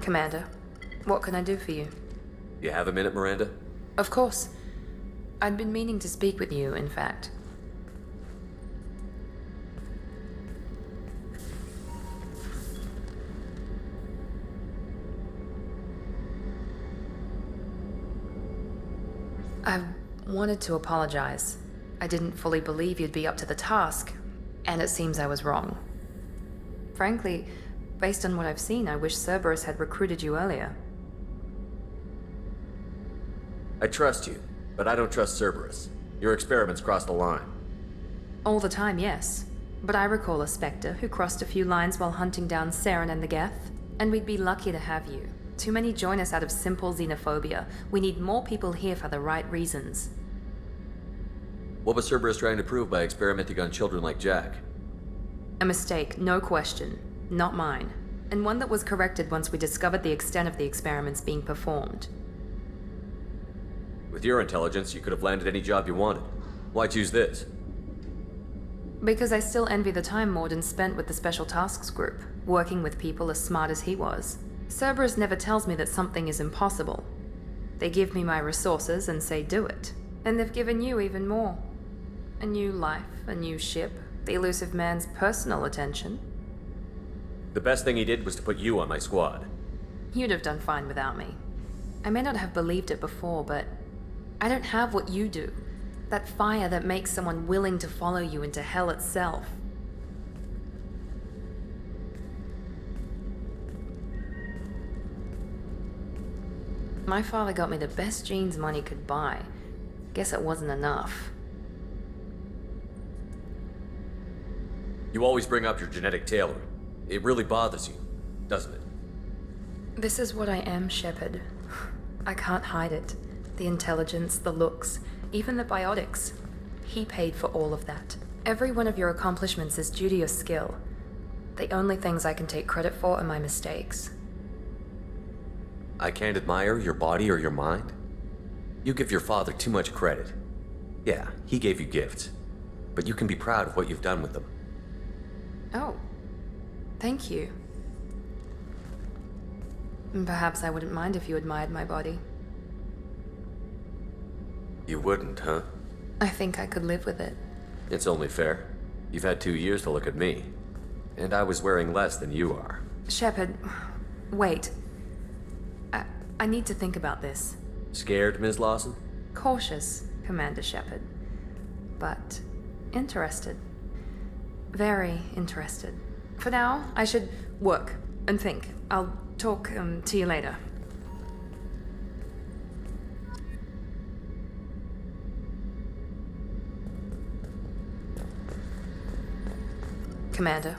Commander, what can I do for you? You have a minute, Miranda? Of course. I'd been meaning to speak with you, in fact. I wanted to apologize. I didn't fully believe you'd be up to the task, and it seems I was wrong. Frankly, based on what I've seen, I wish Cerberus had recruited you earlier. I trust you, but I don't trust Cerberus. Your experiments crossed the line. All the time, yes. But I recall a Spectre who crossed a few lines while hunting down Saren and the Geth, and we'd be lucky to have you. Too many join us out of simple xenophobia. We need more people here for the right reasons. What was Cerberus trying to prove by experimenting on children like Jack? A mistake, no question. Not mine. And one that was corrected once we discovered the extent of the experiments being performed. With your intelligence, you could have landed any job you wanted. Why choose this? Because I still envy the time Morden spent with the Special Tasks Group, working with people as smart as he was. Cerberus never tells me that something is impossible. They give me my resources and say do it. And they've given you even more. A new life, a new ship, the elusive man's personal attention. The best thing he did was to put you on my squad. You'd have done fine without me. I may not have believed it before, but I don't have what you do. That fire that makes someone willing to follow you into hell itself. My father got me the best genes money could buy. Guess it wasn't enough. You always bring up your genetic tailoring. It really bothers you, doesn't it? This is what I am, Shepard. I can't hide it. The intelligence, the looks, even the biotics. He paid for all of that. Every one of your accomplishments is due to your skill. The only things I can take credit for are my mistakes. I can't admire your body or your mind? You give your father too much credit. Yeah, he gave you gifts, but you can be proud of what you've done with them. Oh, thank you. Perhaps I wouldn't mind if you admired my body. You wouldn't, huh? I think I could live with it. It's only fair. You've had 2 years to look at me, and I was wearing less than you are. Shepard, wait. I need to think about this. Scared, Ms. Lawson? Cautious, Commander Shepard. But interested. Very interested. For now, I should work and think. I'll talk to you later. Commander,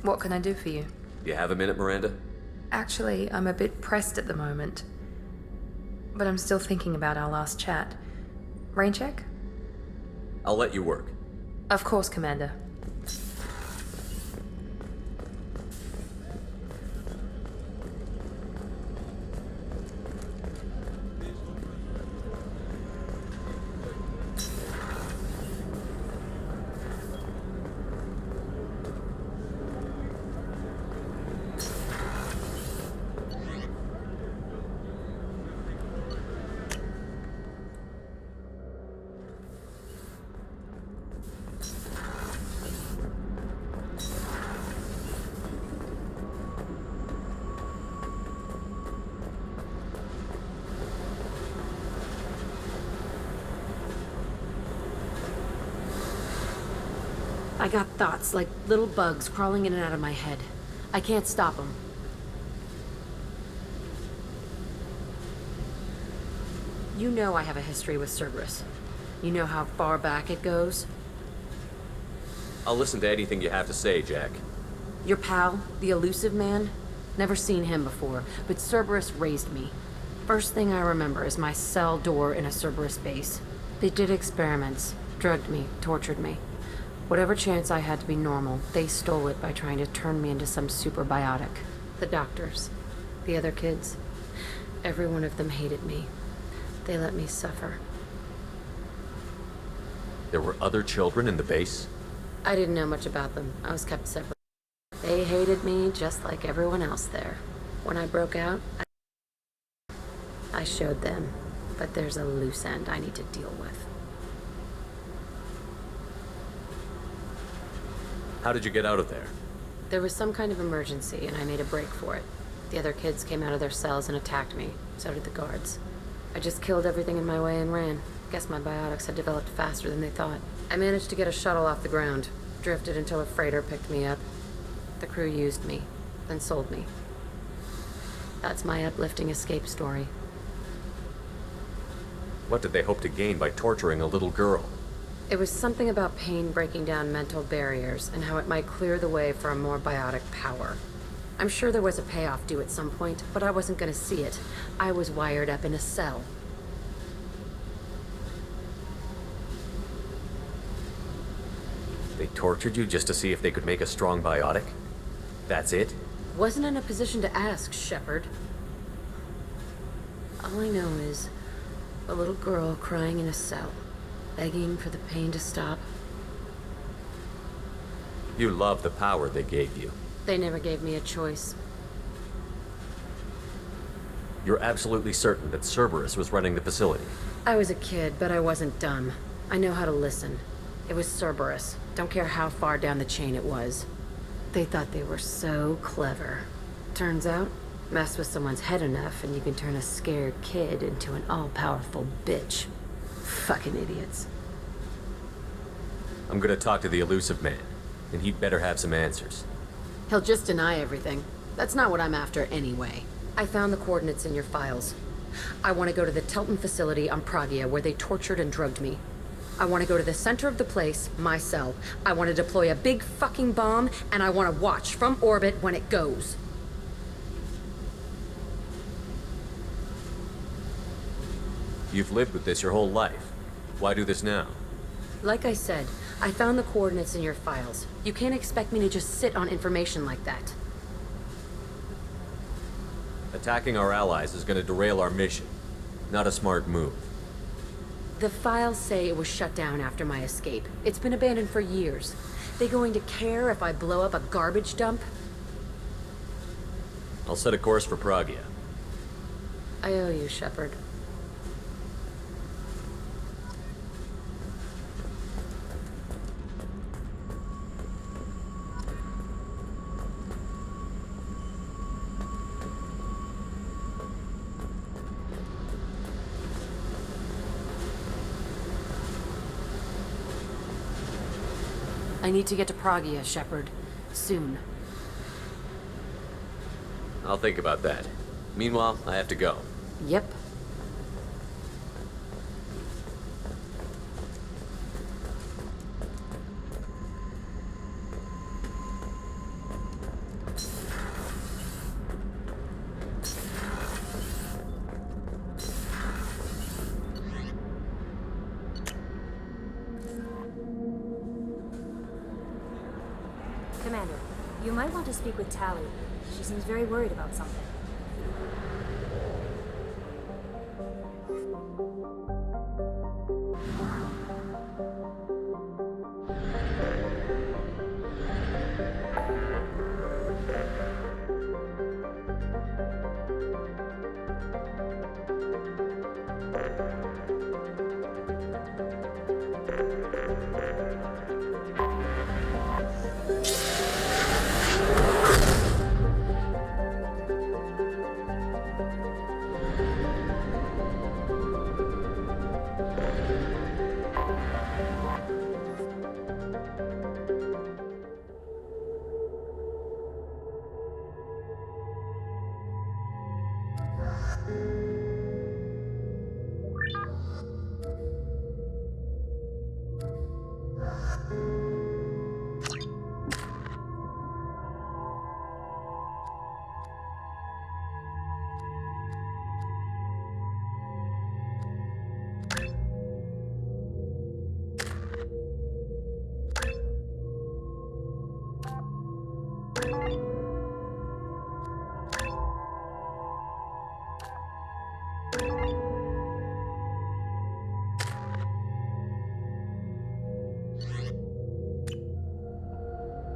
what can I do for you? You have a minute, Miranda? Actually, I'm a bit pressed at the moment. But I'm still thinking about our last chat. Rain check? I'll let you work. Of course, Commander. I got thoughts like little bugs crawling in and out of my head. I can't stop them. You know I have a history with Cerberus. You know how far back it goes? I'll listen to anything you have to say, Jack. Your pal, the elusive man? Never seen him before, but Cerberus raised me. First thing I remember is my cell door in a Cerberus base. They did experiments, drugged me, tortured me. Whatever chance I had to be normal, they stole it by trying to turn me into some superbiotic. The doctors, the other kids, every one of them hated me. They let me suffer. There were other children in the base? I didn't know much about them. I was kept separate. They hated me just like everyone else there. When I broke out, I showed them, but there's a loose end I need to deal with. How did you get out of there? There was some kind of emergency, and I made a break for it. The other kids came out of their cells and attacked me. So did the guards. I just killed everything in my way and ran. Guess my biotics had developed faster than they thought. I managed to get a shuttle off the ground. Drifted until a freighter picked me up. The crew used me, then sold me. That's my uplifting escape story. What did they hope to gain by torturing a little girl? It was something about pain breaking down mental barriers and how it might clear the way for a more biotic power. I'm sure there was a payoff due at some point, but I wasn't gonna see it. I was wired up in a cell. They tortured you just to see if they could make a strong biotic? That's it? Wasn't in a position to ask, Shepard. All I know is a little girl crying in a cell, begging for the pain to stop. You love the power they gave you. They never gave me a choice. You're absolutely certain that Cerberus was running the facility. I was a kid, but I wasn't dumb. I know how to listen. It was Cerberus. Don't care how far down the chain it was. They thought they were so clever. Turns out, mess with someone's head enough and you can turn a scared kid into an all-powerful bitch. Fucking idiots. I'm gonna talk to the elusive man, and he'd better have some answers. He'll just deny everything. That's not what I'm after anyway. I found the coordinates in your files. I want to go to the Telton facility on Pragia where they tortured and drugged me. I want to go to the center of the place, my cell. I want to deploy a big fucking bomb, and I want to watch from orbit when it goes. You've lived with this your whole life. Why do this now? Like I said, I found the coordinates in your files. You can't expect me to just sit on information like that. Attacking our allies is gonna derail our mission. Not a smart move. The files say it was shut down after my escape. It's been abandoned for years. They going to care if I blow up a garbage dump? I'll set a course for Pragia. I owe you, Shepard. I need to get to Pragia, Shepard. Soon. I'll think about that. Meanwhile, I have to go. Yep. Commander, you might want to speak with Tally. She seems very worried about something.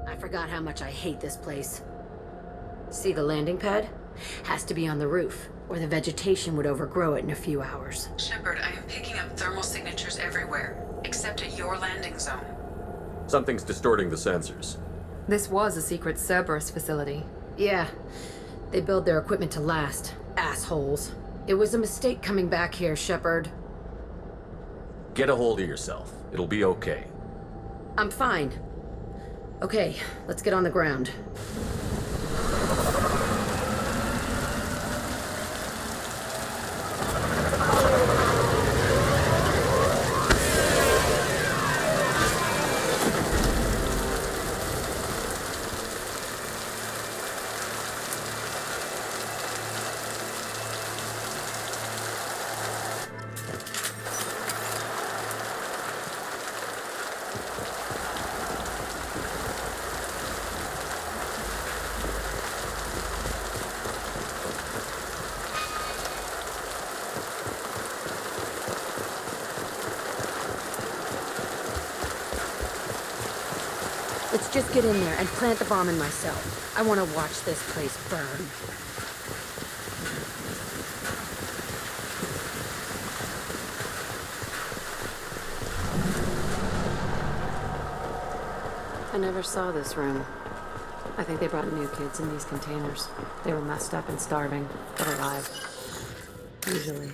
I forgot how much I hate this place. See the landing pad? Has to be on the roof, or the vegetation would overgrow it in a few hours. Shepard, I am picking up thermal signatures everywhere, except at your landing zone. Something's distorting the sensors. This was a secret Cerberus facility. Yeah, they build their equipment to last. Assholes. It was a mistake coming back here, Shepard. Get a hold of yourself. It'll be okay. I'm fine. Okay, let's get on the ground. Let's just get in there and plant the bomb in myself. I want to watch this place burn. I never saw this room. I think they brought new kids in these containers. They were messed up and starving, but alive. Usually.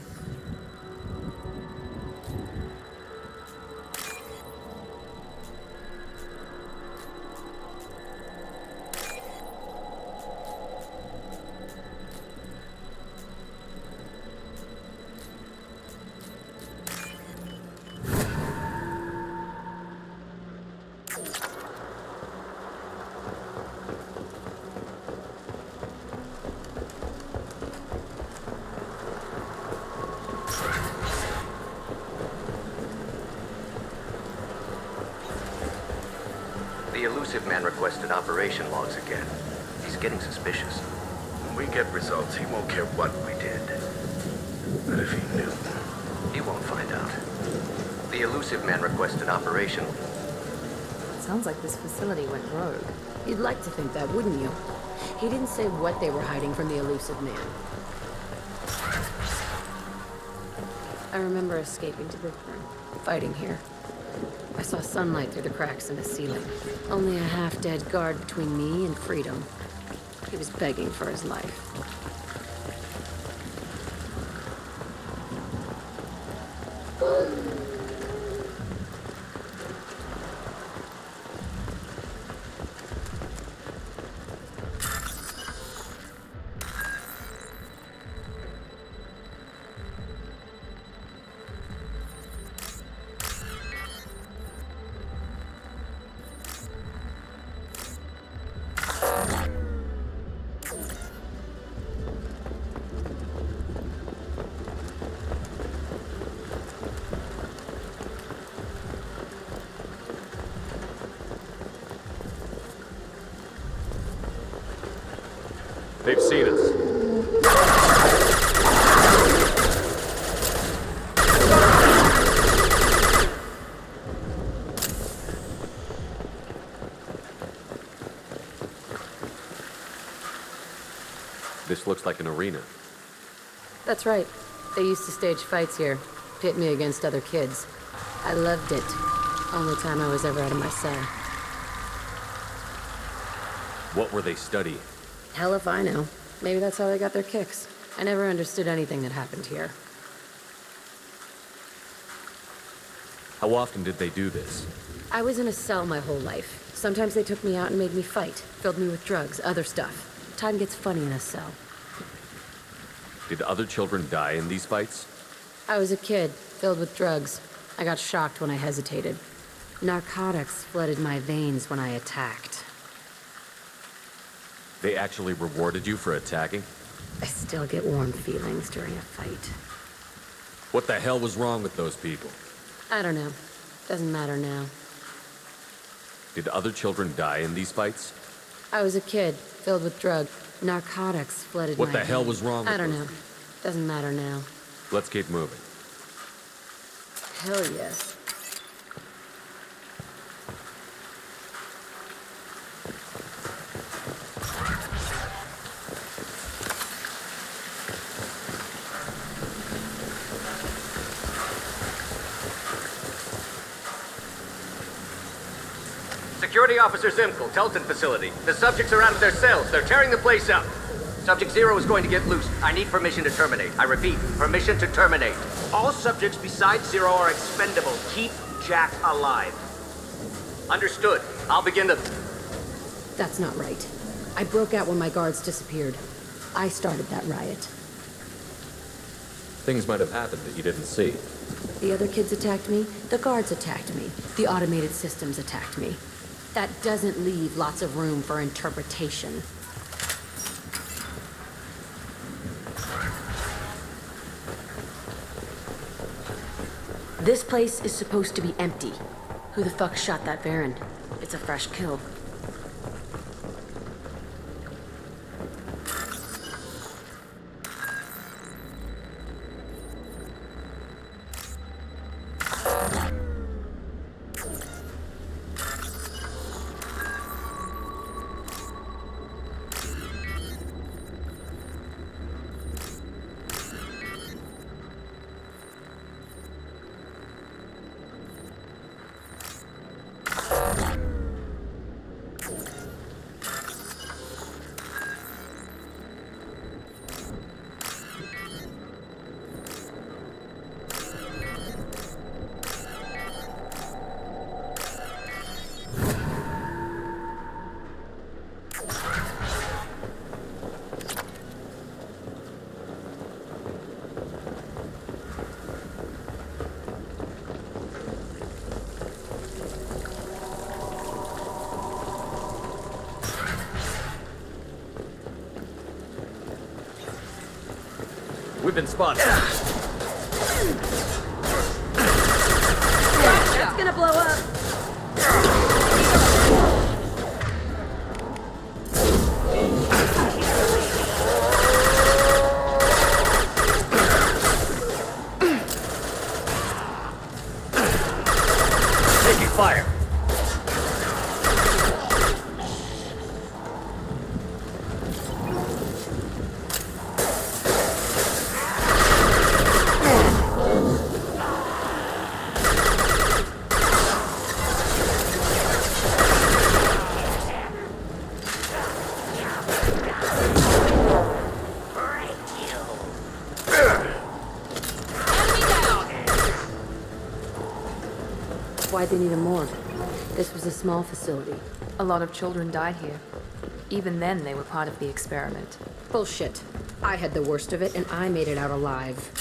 The elusive man requested operation logs again. He's getting suspicious. When we get results, he won't care what we did. But if he knew... He won't find out. The elusive man requested operation. Sounds like this facility went rogue. You'd like to think that, wouldn't you? He didn't say what they were hiding from the elusive man. I remember escaping to this room, fighting here. I saw sunlight through the cracks in the ceiling. Only a half-dead guard between me and freedom. He was begging for his life. They've seen us. This looks like an arena. That's right. They used to stage fights here, pit me against other kids. I loved it. Only time I was ever out of my cell. What were they studying? Hell if I know. Maybe that's how they got their kicks. I never understood anything that happened here. How often did they do this? I was in a cell my whole life. Sometimes they took me out and made me fight, filled me with drugs, other stuff. Time gets funny in a cell. Did other children die in these fights? I was a kid, filled with drugs. I got shocked when I hesitated. Narcotics flooded my veins when I attacked. They actually rewarded you for attacking? I still get warm feelings during a fight. What the hell was wrong with those people? I don't know. Doesn't matter now. Did other children die in these fights? I was a kid, filled with drugs. Narcotics flooded my What the hell veins. was wrong with I don't those know. Doesn't matter now. Let's keep moving. Hell yes. Security Officer Zimkel, Telton facility. The subjects are out of their cells. They're tearing the place up. Subject 0 is going to get loose. I need permission to terminate. I repeat, permission to terminate. All subjects besides Zero are expendable. Keep Jack alive. Understood. I'll begin the... That's not right. I broke out when my guards disappeared. I started that riot. Things might have happened that you didn't see. The other kids attacked me, the guards attacked me, the automated systems attacked me. That doesn't leave lots of room for interpretation. This place is supposed to be empty. Who the fuck shot that Baron? It's a fresh kill. We've been spotted. That's gonna blow up! Taking fire. Why'd they need a morgue? This was a small facility. A lot of children died here. Even then, they were part of the experiment. Bullshit. I had the worst of it, and I made it out alive.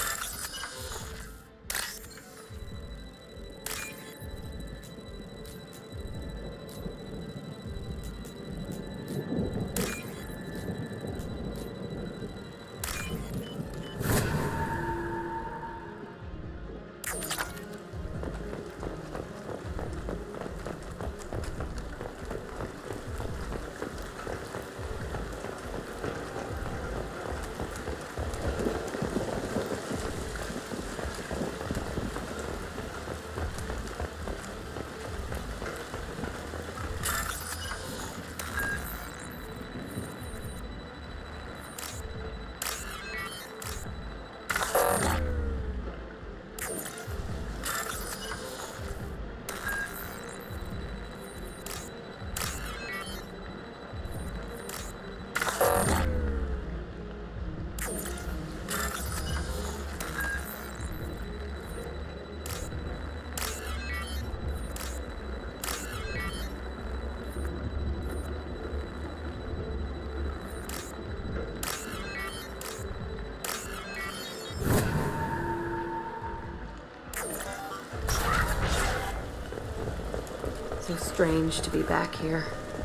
So strange to be back here.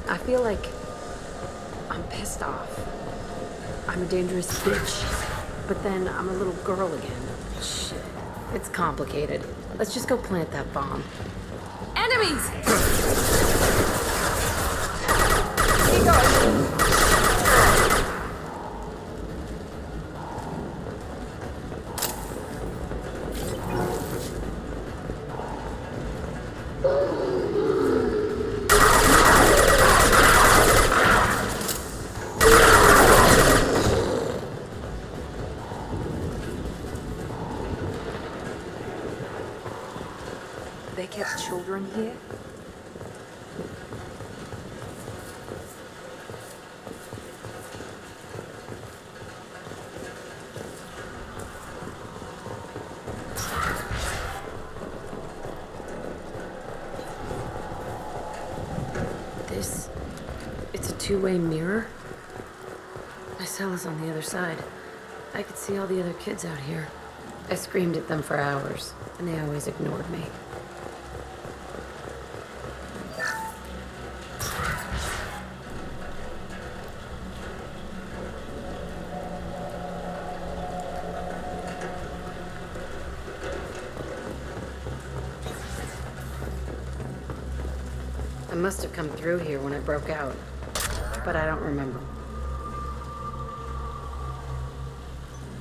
I feel like I'm pissed off. I'm a dangerous bitch, but then I'm a little girl again. Shit. It's complicated. Let's just go plant that bomb. Enemies! Keep going. They kept children here? It's a two-way mirror? My cell is on the other side. I could see all the other kids out here. I screamed at them for hours, and they always ignored me. I must have come through here when I broke out, but I don't remember.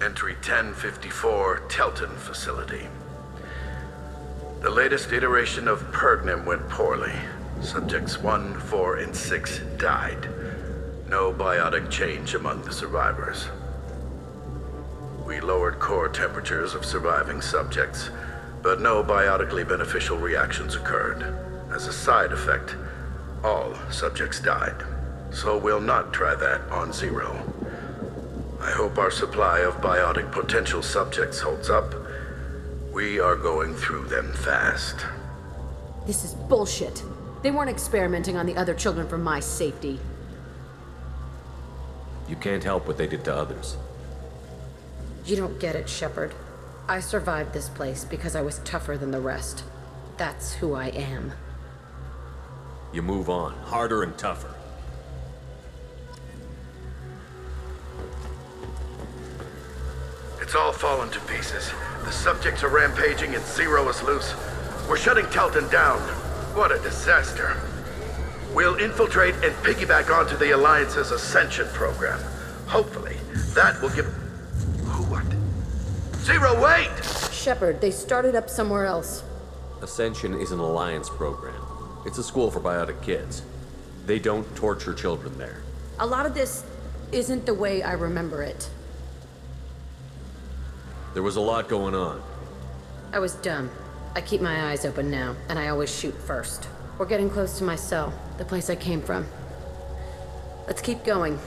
Entry 1054, Telton Facility. The latest iteration of Pergnim went poorly. Subjects 1, 4, and 6 died. No biotic change among the survivors. We lowered core temperatures of surviving subjects, but no biotically beneficial reactions occurred. As a side effect, all subjects died. So we'll not try that on Zero. I hope our supply of biotic potential subjects holds up. We are going through them fast. This is bullshit. They weren't experimenting on the other children for my safety. You can't help what they did to others. You don't get it, Shepard. I survived this place because I was tougher than the rest. That's who I am. You move on, harder and tougher. It's all fallen to pieces. The subjects are rampaging and Zero is loose. We're shutting Telton down. What a disaster. We'll infiltrate and piggyback onto the Alliance's Ascension program. Hopefully, that will give... Who, what? Zero, wait! Shepard, they started up somewhere else. Ascension is an Alliance program. It's a school for biotic kids. They don't torture children there. A lot of this isn't the way I remember it. There was a lot going on. I was dumb. I keep my eyes open now, and I always shoot first. We're getting close to my cell, the place I came from. Let's keep going.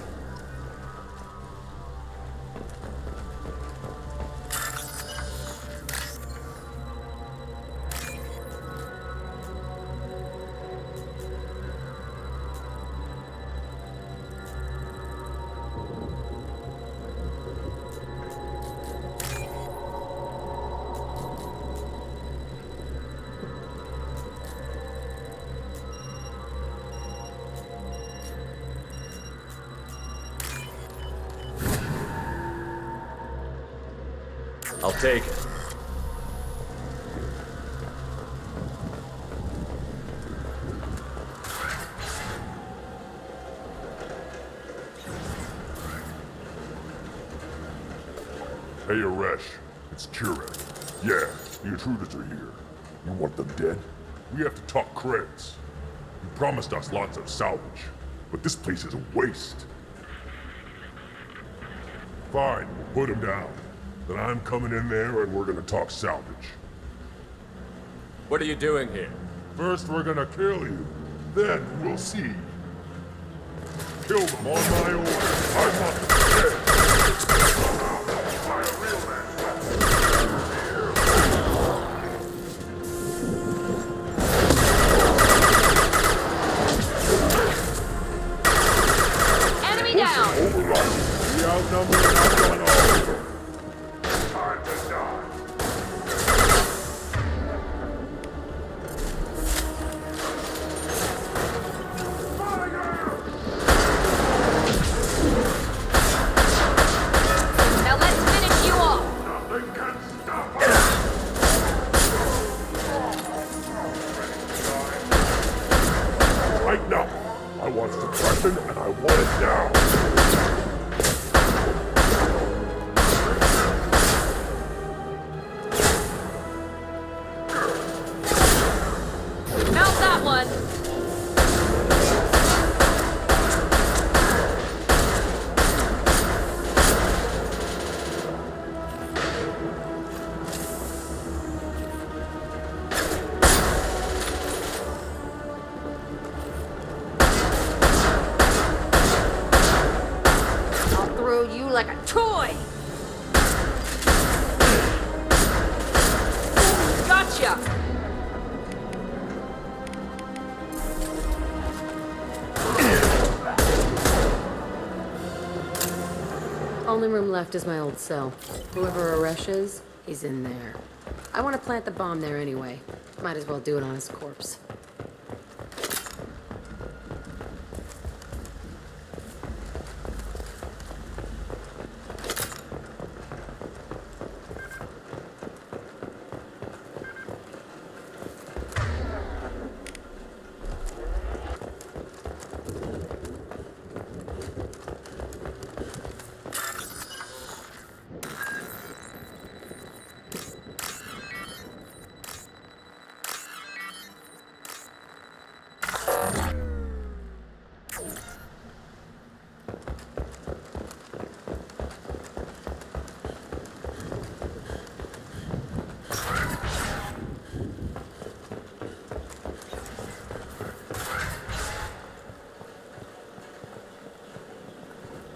I'll take it. Hey, Aresh. It's Kira. Yeah, the intruders are here. You want them dead? We have to talk credits. You promised us lots of salvage, but this place is a waste. Fine, we'll put them down. Then I'm coming in there and we're gonna talk salvage. What are you doing here? First we're gonna kill you, then we'll see. Kill them on my order. I want them dead. By a real man. Enemy down! Override. We outnumber and outdone all. Time to die. Now let's finish you off! Nothing can stop us. Right now. I want suppression and I want it now. Mount that one! I'll throw you like a toy! Gotcha! only room left is my old cell. Whoever Aresh is, he's in there. I want to plant the bomb there anyway. Might as well do it on his corpse.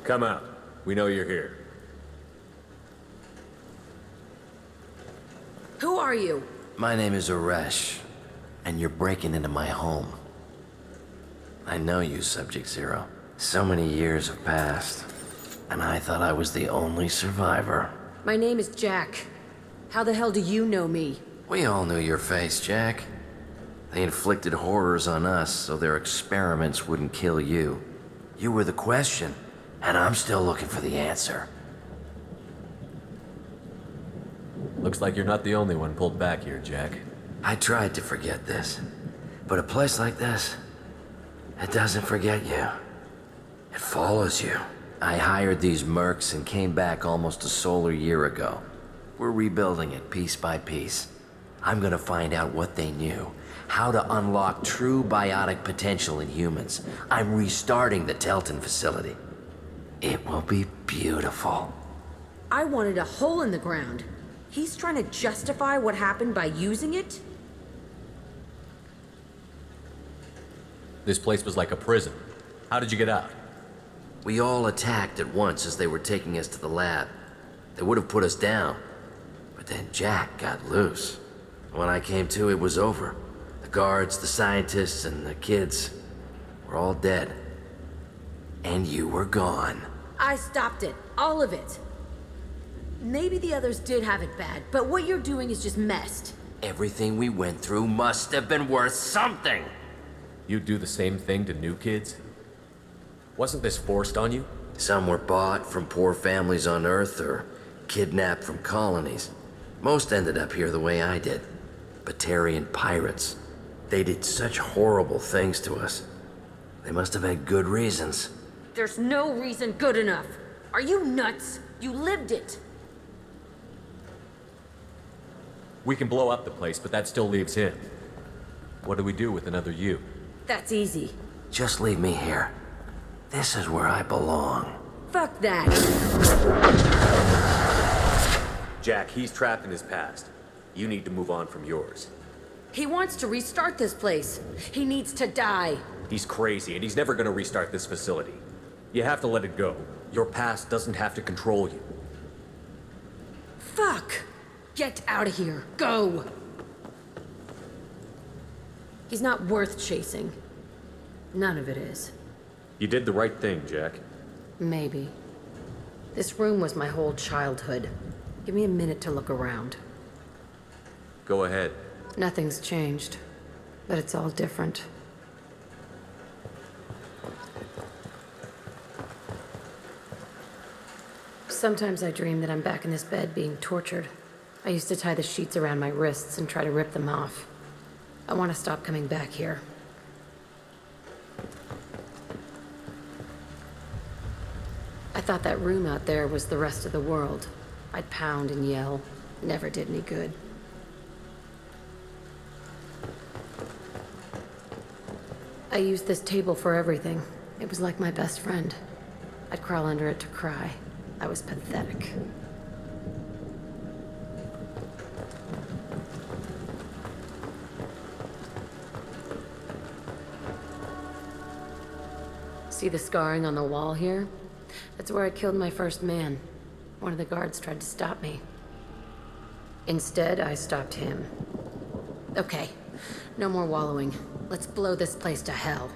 Come out. We know you're here. Who are you? My name is Aresh, and you're breaking into my home. I know you, Subject Zero. So many years have passed, and I thought I was the only survivor. My name is Jack. How the hell do you know me? We all knew your face, Jack. They inflicted horrors on us so their experiments wouldn't kill you. You were the question, and I'm still looking for the answer. Looks like you're not the only one pulled back here, Jack. I tried to forget this, but a place like this, it doesn't forget you. It follows you. I hired these mercs and came back almost a solar year ago. We're rebuilding it piece by piece. I'm gonna find out what they knew, how to unlock true biotic potential in humans. I'm restarting the Telton facility. It will be beautiful. I wanted a hole in the ground. He's trying to justify what happened by using it? This place was like a prison. How did you get out? We all attacked at once as they were taking us to the lab. They would have put us down. But then Jack got loose. When I came to, it was over. The guards, the scientists, and the kids were all dead. And you were gone. I stopped it. All of it. Maybe the others did have it bad, but what you're doing is just messed. Everything we went through must have been worth something. You'd do the same thing to new kids? Wasn't this forced on you? Some were bought from poor families on Earth or kidnapped from colonies. Most ended up here the way I did. Batarian pirates. They did such horrible things to us. They must have had good reasons. There's no reason good enough. Are you nuts? You lived it. We can blow up the place, but that still leaves him. What do we do with another you? That's easy. Just leave me here. This is where I belong. Fuck that. Jack, he's trapped in his past. You need to move on from yours. He wants to restart this place. He needs to die. He's crazy, and he's never gonna restart this facility. You have to let it go. Your past doesn't have to control you. Fuck! Get out of here. Go! He's not worth chasing. None of it is. You did the right thing, Jack. Maybe. This room was my whole childhood. Give me a minute to look around. Go ahead. Nothing's changed, but it's all different. Sometimes I dream that I'm back in this bed being tortured. I used to tie the sheets around my wrists and try to rip them off. I want to stop coming back here. I thought that room out there was the rest of the world. I'd pound and yell. Never did any good. I used this table for everything. It was like my best friend. I'd crawl under it to cry. I was pathetic. See the scarring on the wall here? That's where I killed my first man. One of the guards tried to stop me. Instead, I stopped him. Okay, no more wallowing. Let's blow this place to hell.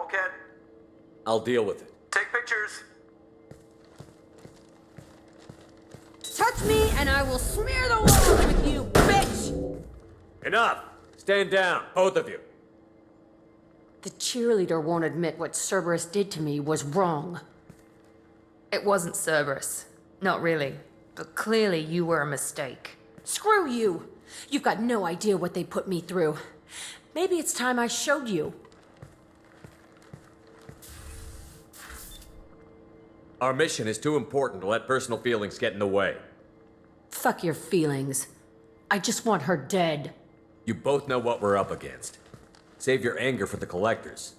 bulkhead? I'll deal with it. Take pictures. Touch me and I will smear the walls with you, bitch! Enough! Stand down, both of you. The cheerleader won't admit what Cerberus did to me was wrong. It wasn't Cerberus. Not really. But clearly you were a mistake. Screw you! You've got no idea what they put me through. Maybe it's time I showed you. Our mission is too important to let personal feelings get in the way. Fuck your feelings. I just want her dead. You both know what we're up against. Save your anger for the collectors.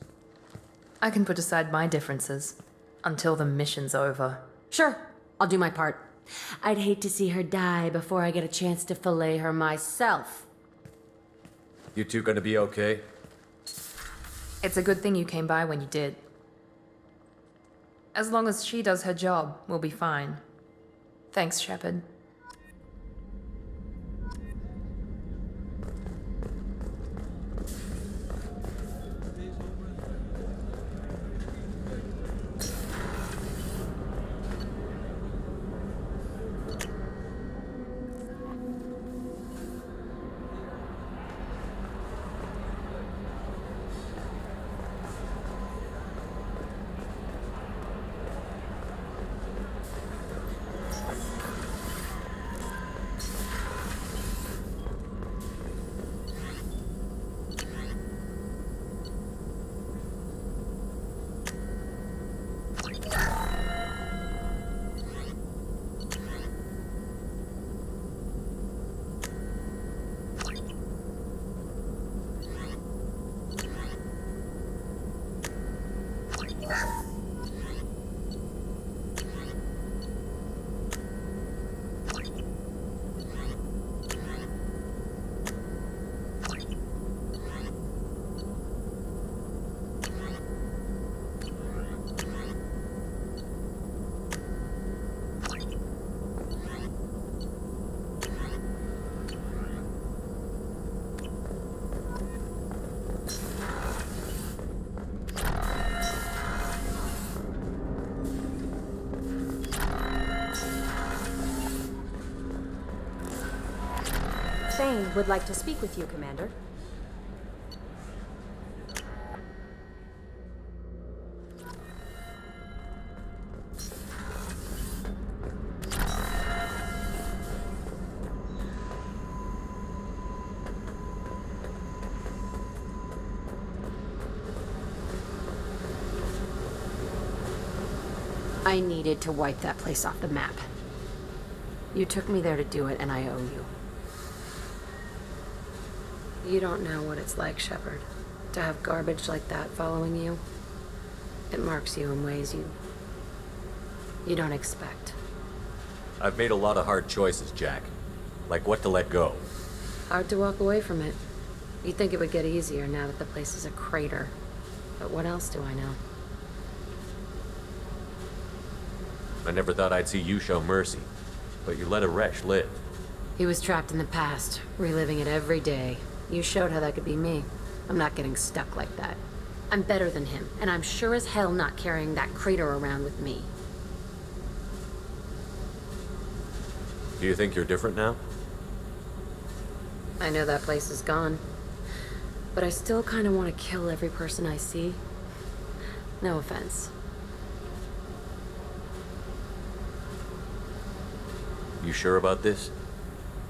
I can put aside my differences until the mission's over. Sure, I'll do my part. I'd hate to see her die before I get a chance to fillet her myself. You two gonna be okay? It's a good thing you came by when you did. As long as she does her job, we'll be fine. Thanks, Shepard. Thane would like to speak with you, Commander. I needed to wipe that place off the map. You took me there to do it, and I owe you. You don't know what it's like, Shepard, to have garbage like that following you. It marks you in ways you don't expect. I've made a lot of hard choices, Jack. Like what to let go. Hard to walk away from it. You'd think it would get easier now that the place is a crater. But what else do I know? I never thought I'd see you show mercy, but you let a wretch live. He was trapped in the past, reliving it every day. You showed how that could be me. I'm not getting stuck like that. I'm better than him, and I'm sure as hell not carrying that crater around with me. Do you think you're different now? I know that place is gone, but I still kind of want to kill every person I see. No offense. You sure about this?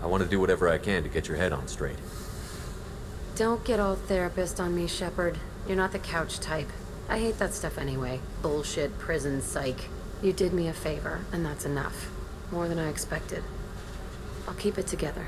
I want to do whatever I can to get your head on straight. Don't get all therapist on me, Shepard. You're not the couch type. I hate that stuff anyway. Bullshit, prison, psych. You did me a favor, and that's enough. More than I expected. I'll keep it together.